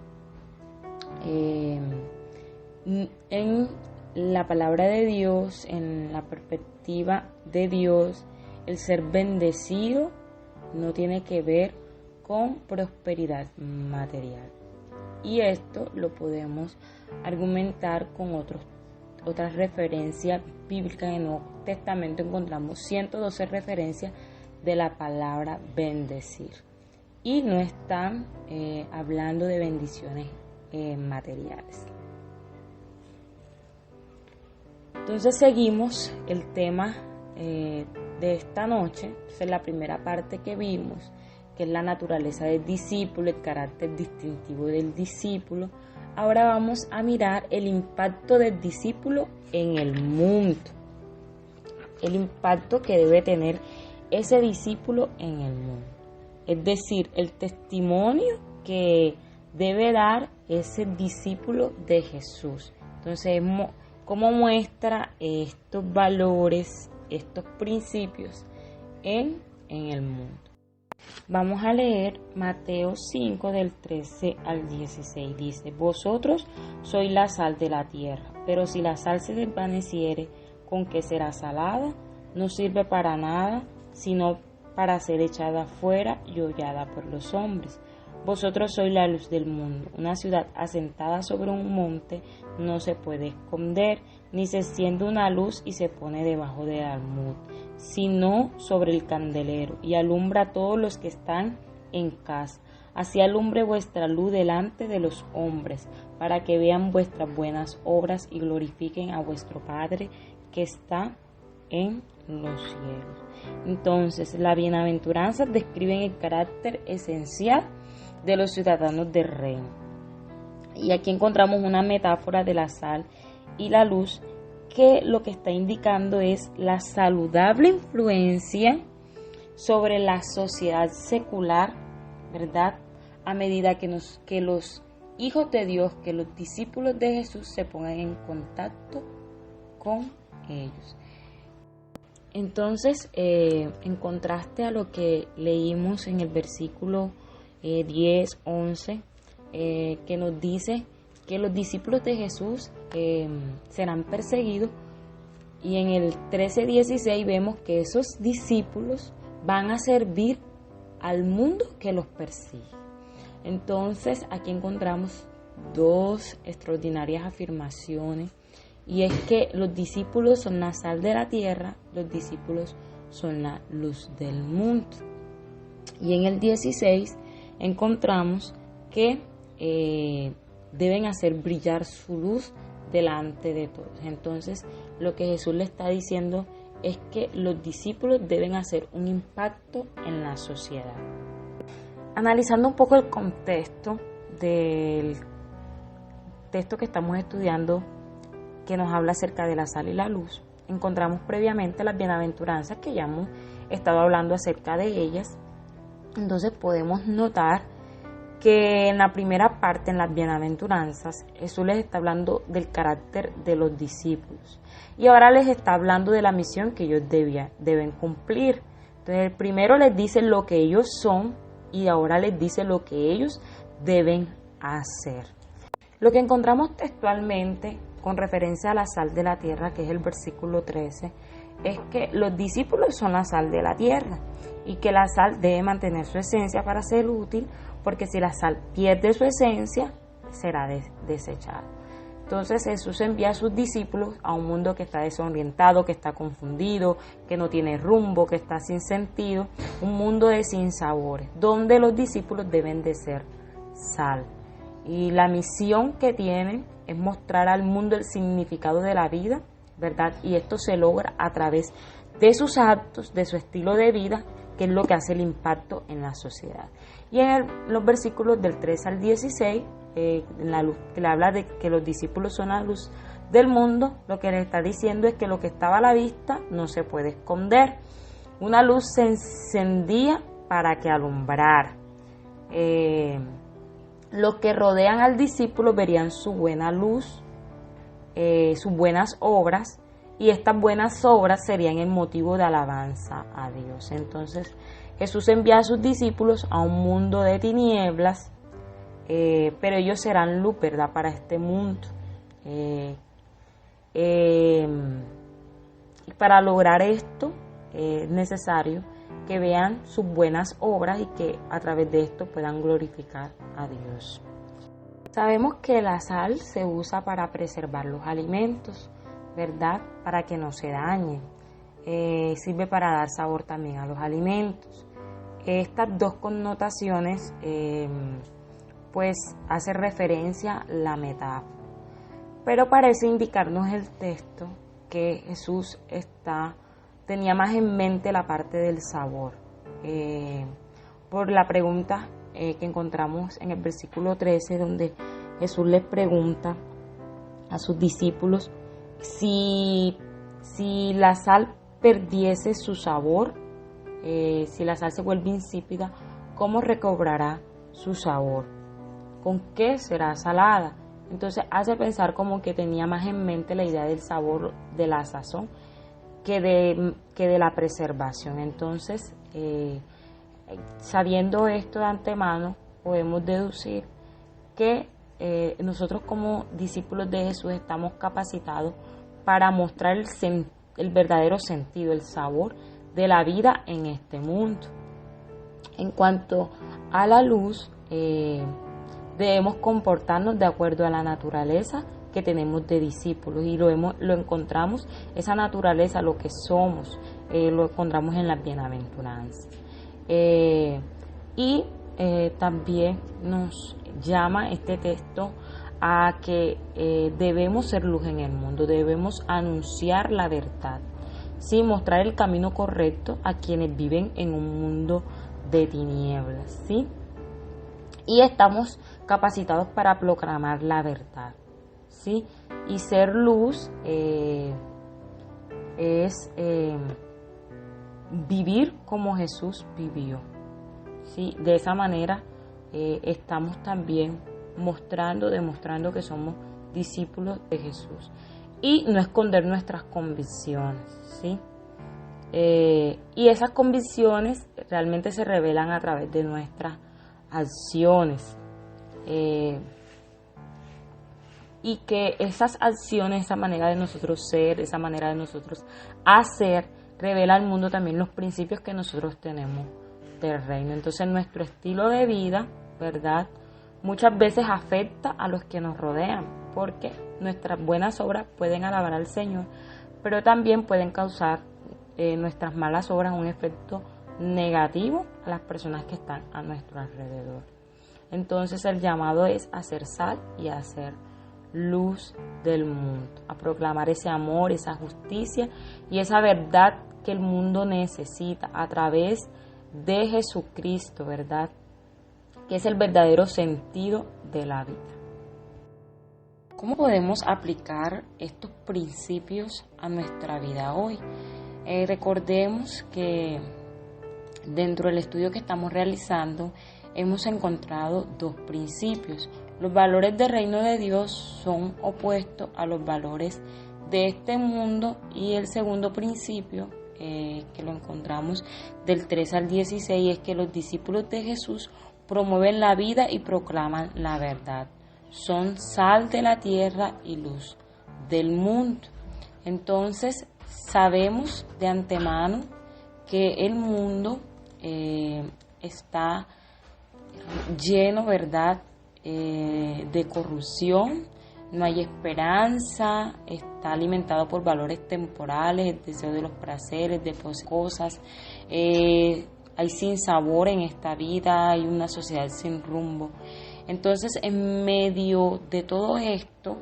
Speaker 2: en la palabra de Dios, en la perspectiva de Dios, el ser bendecido no tiene que ver con prosperidad material. Y esto lo podemos argumentar con otras referencias bíblicas. En el Nuevo Testamento encontramos 112 referencias de la palabra bendecir. Y no están hablando de bendiciones materiales. Entonces seguimos el tema de esta noche. Esa es la primera parte que vimos, que es la naturaleza del discípulo, el carácter distintivo del discípulo. Ahora vamos a mirar el impacto del discípulo en el mundo, el impacto que debe tener ese discípulo en el mundo, es decir, el testimonio que debe dar ese discípulo de Jesús. Entonces, ¿cómo muestra estos valores, estos principios en el mundo? Vamos a leer Mateo 5 del 13 al 16. Dice: Vosotros sois la sal de la tierra, pero si la sal se desvaneciere, ¿con qué será salada? No sirve para nada, sino para ser echada fuera y hollada por los hombres. Vosotros sois la luz del mundo. Una ciudad asentada sobre un monte no se puede esconder, ni se enciende una luz y se pone debajo del almud, sino sobre el candelero, y alumbra a todos los que están en casa. Así alumbre vuestra luz delante de los hombres, para que vean vuestras buenas obras y glorifiquen a vuestro Padre que está en los cielos. Entonces, la bienaventuranza describe el carácter esencial de los ciudadanos del reino. Y aquí encontramos una metáfora de la sal y la luz, que lo que está indicando es la saludable influencia sobre la sociedad secular, ¿verdad? A medida que los hijos de Dios, que los discípulos de Jesús se pongan en contacto con ellos. Entonces, en contraste a lo que leímos en el versículo 10, 11, que nos dice que los discípulos de Jesús serán perseguidos, y en el 13:16 vemos que esos discípulos van a servir al mundo que los persigue. Entonces, aquí encontramos dos extraordinarias afirmaciones, y es que los discípulos son la sal de la tierra, los discípulos son la luz del mundo. Y en el 16 encontramos que deben hacer brillar su luz delante de todos. Entonces, lo que Jesús le está diciendo es que los discípulos deben hacer un impacto en la sociedad. Analizando un poco el contexto del texto que estamos estudiando que nos habla acerca de la sal y la luz, encontramos previamente las bienaventuranzas que ya hemos estado hablando acerca de ellas. Entonces podemos notar que en la primera parte, en las bienaventuranzas, Jesús les está hablando del carácter de los discípulos. Y ahora les está hablando de la misión que ellos deben cumplir. Entonces, primero les dice lo que ellos son y ahora les dice lo que ellos deben hacer. Lo que encontramos textualmente con referencia a la sal de la tierra, que es el versículo 13, es que los discípulos son la sal de la tierra y que la sal debe mantener su esencia para ser útil, porque si la sal pierde su esencia, será desechada. Entonces Jesús envía a sus discípulos a un mundo que está desorientado, que está confundido, que no tiene rumbo, que está sin sentido, un mundo de sinsabores, donde los discípulos deben de ser sal. Y la misión que tienen es mostrar al mundo el significado de la vida, ¿verdad? Y esto se logra a través de sus actos, de su estilo de vida, que es lo que hace el impacto en la sociedad. Y en los versículos del 3 al 16, la luz, que le habla de que los discípulos son la luz del mundo, lo que le está diciendo es que lo que estaba a la vista no se puede esconder. Una luz se encendía para que alumbrara. Los que rodean al discípulo verían su buena luz, sus buenas obras, y estas buenas obras serían el motivo de alabanza a Dios. Entonces Jesús envía a sus discípulos a un mundo de tinieblas, pero ellos serán luz, ¿verdad?, para este mundo. Y para lograr esto es necesario que vean sus buenas obras y que a través de esto puedan glorificar a Dios. Sabemos que la sal se usa para preservar los alimentos, ¿verdad?, para que no se dañen. Sirve para dar sabor también a los alimentos. Estas dos connotaciones pues hace referencia la metáfora. Pero parece indicarnos el texto que Jesús tenía más en mente la parte del sabor. Por la pregunta que encontramos en el versículo 13, donde Jesús les pregunta a sus discípulos si la sal perdiese su sabor, si la sal se vuelve insípida, ¿cómo recobrará su sabor? ¿Con qué será salada? Entonces hace pensar como que tenía más en mente la idea del sabor de la sazón que de la preservación. Entonces, sabiendo esto de antemano, podemos deducir que nosotros como discípulos de Jesús estamos capacitados para mostrar el verdadero sentido, el sabor de la vida en este mundo. En cuanto a la luz, debemos comportarnos de acuerdo a la naturaleza que tenemos de discípulos y lo encontramos, esa naturaleza, lo que somos, lo encontramos en las bienaventuranzas. También nos llama este texto a que debemos ser luz en el mundo, debemos anunciar la verdad, ¿sí?, mostrar el camino correcto a quienes viven en un mundo de tinieblas, ¿sí? Y estamos capacitados para proclamar la verdad, ¿sí? Y ser luz es vivir como Jesús vivió, ¿sí? De esa manera estamos también demostrando que somos discípulos de Jesús y no esconder nuestras convicciones, ¿sí? Y esas convicciones realmente se revelan a través de nuestras acciones, y que esas acciones, esa manera de nosotros ser, esa manera de nosotros hacer, revela al mundo también los principios que nosotros tenemos del reino. Entonces nuestro estilo de vida, ¿verdad?, muchas veces afecta a los que nos rodean, porque nuestras buenas obras pueden alabar al Señor, pero también pueden causar nuestras malas obras un efecto negativo a las personas que están a nuestro alrededor. Entonces el llamado es a ser sal y a ser luz del mundo, a proclamar ese amor, esa justicia y esa verdad que el mundo necesita a través de Jesucristo, ¿verdad?, que es el verdadero sentido de la vida. ¿Cómo podemos aplicar estos principios a nuestra vida hoy? Recordemos que dentro del estudio que estamos realizando hemos encontrado dos principios. Los valores del reino de Dios son opuestos a los valores de este mundo, y el segundo principio que lo encontramos del 3 al 16 es que los discípulos de Jesús promueven la vida y proclaman la verdad. Son sal de la tierra y luz del mundo. Entonces sabemos de antemano que el mundo está lleno, ¿verdad?, de corrupción. No hay esperanza, está alimentado por valores temporales, el deseo de los placeres, de cosas. Hay sinsabor en esta vida, hay una sociedad sin rumbo. Entonces, en medio de todo esto,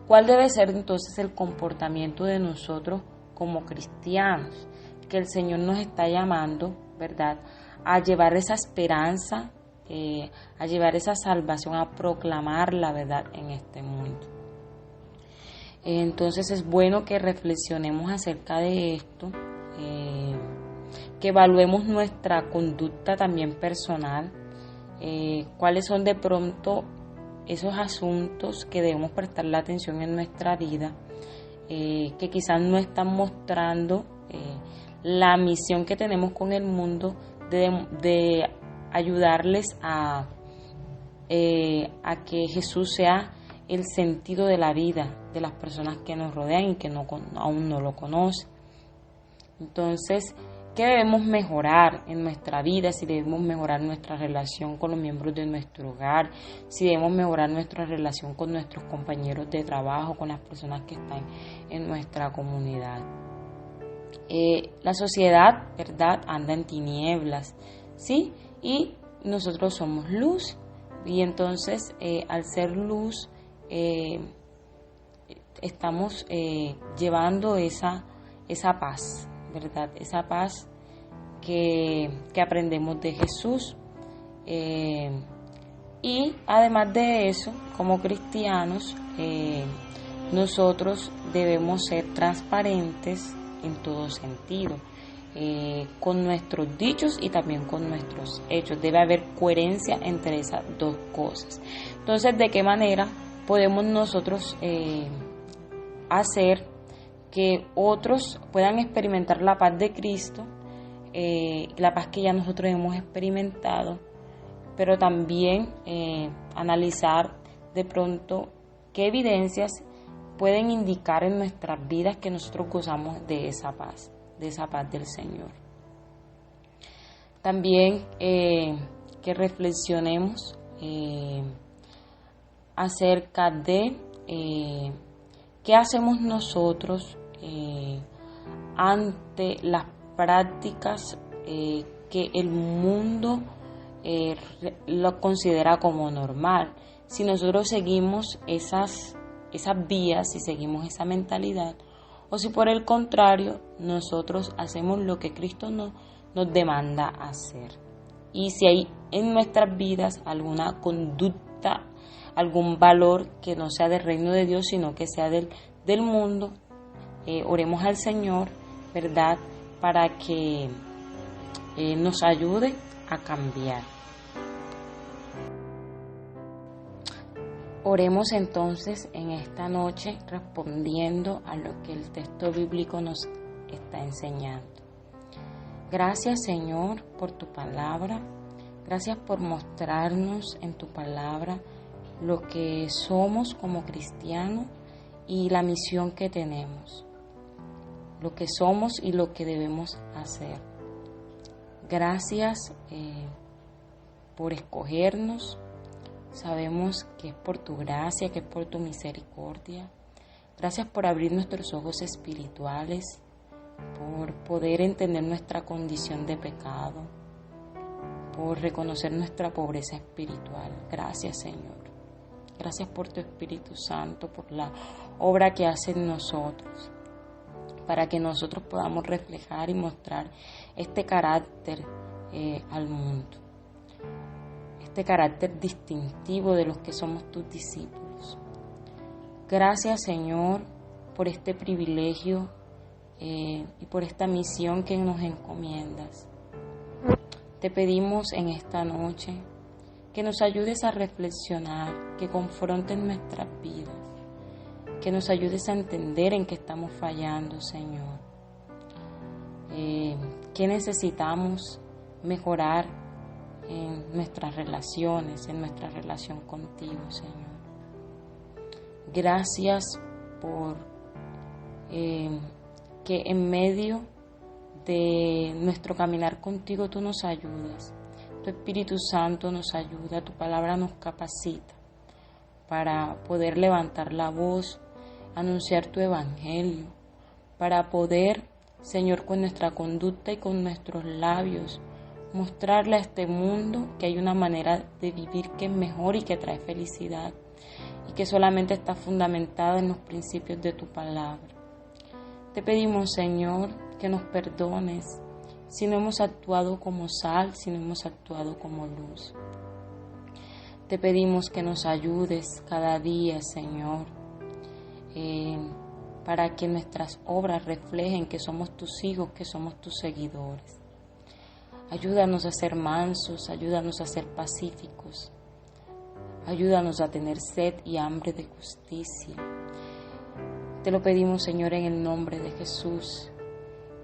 Speaker 2: ¿cuál debe ser entonces el comportamiento de nosotros como cristianos? Que el Señor nos está llamando, ¿verdad?, a llevar esa esperanza, a llevar esa salvación, a proclamar la verdad en este mundo. Entonces es bueno que reflexionemos acerca de esto, que evaluemos nuestra conducta también personal, cuáles son de pronto esos asuntos que debemos prestarle atención en nuestra vida, que quizás no están mostrando la misión que tenemos con el mundo de ayudarles a que Jesús sea el sentido de la vida de las personas que nos rodean y que aún no lo conocen. Entonces, ¿qué debemos mejorar en nuestra vida? Si debemos mejorar nuestra relación con los miembros de nuestro hogar, si debemos mejorar nuestra relación con nuestros compañeros de trabajo, con las personas que están en nuestra comunidad. La sociedad, ¿verdad?, anda en tinieblas, ¿sí? Y nosotros somos luz, y entonces al ser luz estamos llevando esa paz, ¿verdad? Esa paz que aprendemos de Jesús. Y además de eso, como cristianos, nosotros debemos ser transparentes en todo sentido, con nuestros dichos y también con nuestros hechos. Debe haber coherencia entre esas dos cosas. Entonces, ¿de qué manera podemos nosotros hacer que otros puedan experimentar la paz de Cristo, la paz que ya nosotros hemos experimentado, pero también analizar de pronto qué evidencias pueden indicar en nuestras vidas que nosotros gozamos de esa paz del Señor? También que reflexionemos acerca de qué hacemos nosotros ante las prácticas que el mundo lo considera como normal. Si nosotros seguimos esas vías, si seguimos esa mentalidad, o si por el contrario nosotros hacemos lo que Cristo nos demanda hacer. Y si hay en nuestras vidas alguna conducta, algún valor que no sea del reino de Dios, sino que sea del mundo, oremos al Señor, ¿verdad?, para que nos ayude a cambiar. Oremos entonces en esta noche respondiendo a lo que el texto bíblico nos está enseñando. Gracias, Señor, por tu palabra. Gracias por mostrarnos en tu palabra lo que somos como cristianos y la misión que tenemos, lo que somos y lo que debemos hacer. Gracias por escogernos. Sabemos que es por tu gracia, que es por tu misericordia. Gracias por abrir nuestros ojos espirituales, por poder entender nuestra condición de pecado, por reconocer nuestra pobreza espiritual. Gracias, Señor. Gracias por tu Espíritu Santo, por la obra que hace en nosotros, para que nosotros podamos reflejar y mostrar este carácter al mundo. Este carácter distintivo de los que somos tus discípulos. Gracias, Señor, por este privilegio y por esta misión que nos encomiendas. Te pedimos en esta noche que nos ayudes a reflexionar, que confrontes nuestras vidas, que nos ayudes a entender en qué estamos fallando, Señor. ¿Qué necesitamos mejorar en nuestras relaciones, en nuestra relación contigo, Señor? Gracias por que en medio de nuestro caminar contigo tú nos ayudas. Tu Espíritu Santo nos ayuda, tu palabra nos capacita para poder levantar la voz, anunciar tu evangelio, para poder, Señor, con nuestra conducta y con nuestros labios, mostrarle a este mundo que hay una manera de vivir que es mejor y que trae felicidad y que solamente está fundamentada en los principios de tu palabra. Te pedimos, Señor, que nos perdones si no hemos actuado como sal, si no hemos actuado como luz. Te pedimos que nos ayudes cada día, Señor, para que nuestras obras reflejen que somos tus hijos, que somos tus seguidores. Ayúdanos a ser mansos, ayúdanos a ser pacíficos, ayúdanos a tener sed y hambre de justicia. Te lo pedimos, Señor, en el nombre de Jesús,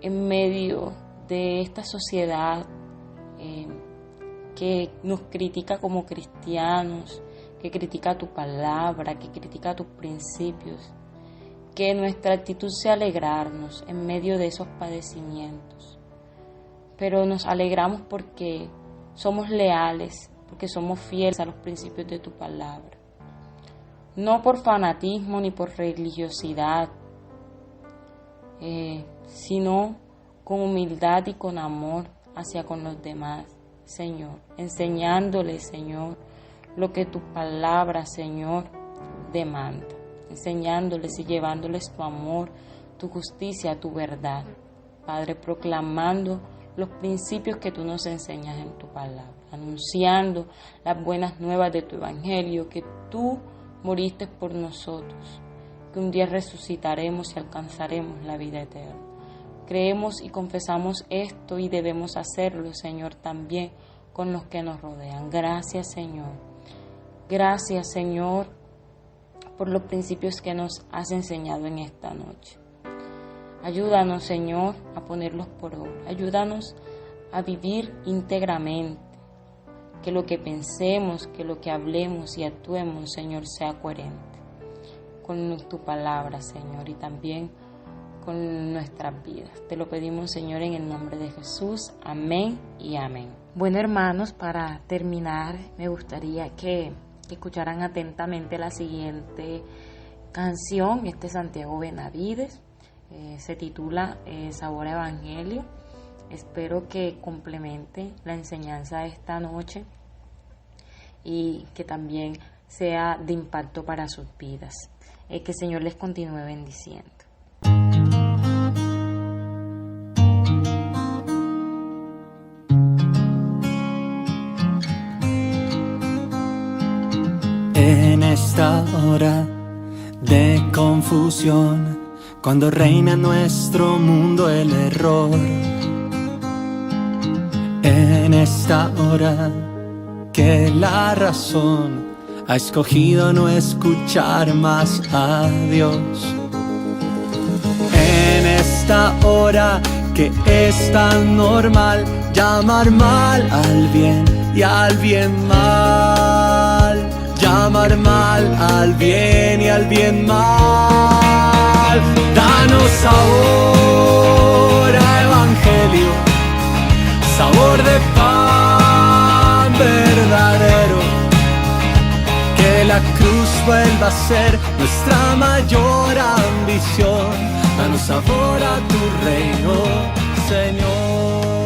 Speaker 2: en medio de esta sociedad que nos critica como cristianos, que critica tu palabra, que critica tus principios. Que nuestra actitud sea alegrarnos en medio de esos padecimientos. Pero nos alegramos porque somos leales, porque somos fieles a los principios de tu palabra. No por fanatismo ni por religiosidad, sino con humildad y con amor hacia con los demás, Señor. Enseñándoles, Señor, lo que tu palabra, Señor, demanda. Enseñándoles y llevándoles tu amor, tu justicia, tu verdad. Padre, proclamando los principios que tú nos enseñas en tu palabra, anunciando las buenas nuevas de tu evangelio, que tú moriste por nosotros, que un día resucitaremos y alcanzaremos la vida eterna. Creemos y confesamos esto y debemos hacerlo, Señor, también con los que nos rodean. Gracias, Señor. Gracias, Señor, por los principios que nos has enseñado en esta noche. Ayúdanos, Señor, a ponerlos por obra. Ayúdanos a vivir íntegramente. Que lo que pensemos, que lo que hablemos y actuemos, Señor, sea coherente con tu palabra, Señor, y también con nuestras vidas. Te lo pedimos, Señor, en el nombre de Jesús. Amén y amén. Bueno, hermanos, para terminar, me gustaría que escucharan atentamente la siguiente canción. Este es Santiago Benavides. Se titula Sabor a Evangelio. Espero que complemente la enseñanza de esta noche y que también sea de impacto para sus vidas. Que el Señor les continúe bendiciendo.
Speaker 3: En esta hora de confusión, cuando reina en nuestro mundo el error, en esta hora que la razón ha escogido no escuchar más a Dios, en esta hora que es tan normal llamar mal al bien y al bien mal, llamar mal al bien y al bien mal. Danos sabor a evangelio, sabor de pan verdadero, que la cruz vuelva a ser nuestra mayor ambición. Danos sabor a tu reino, Señor.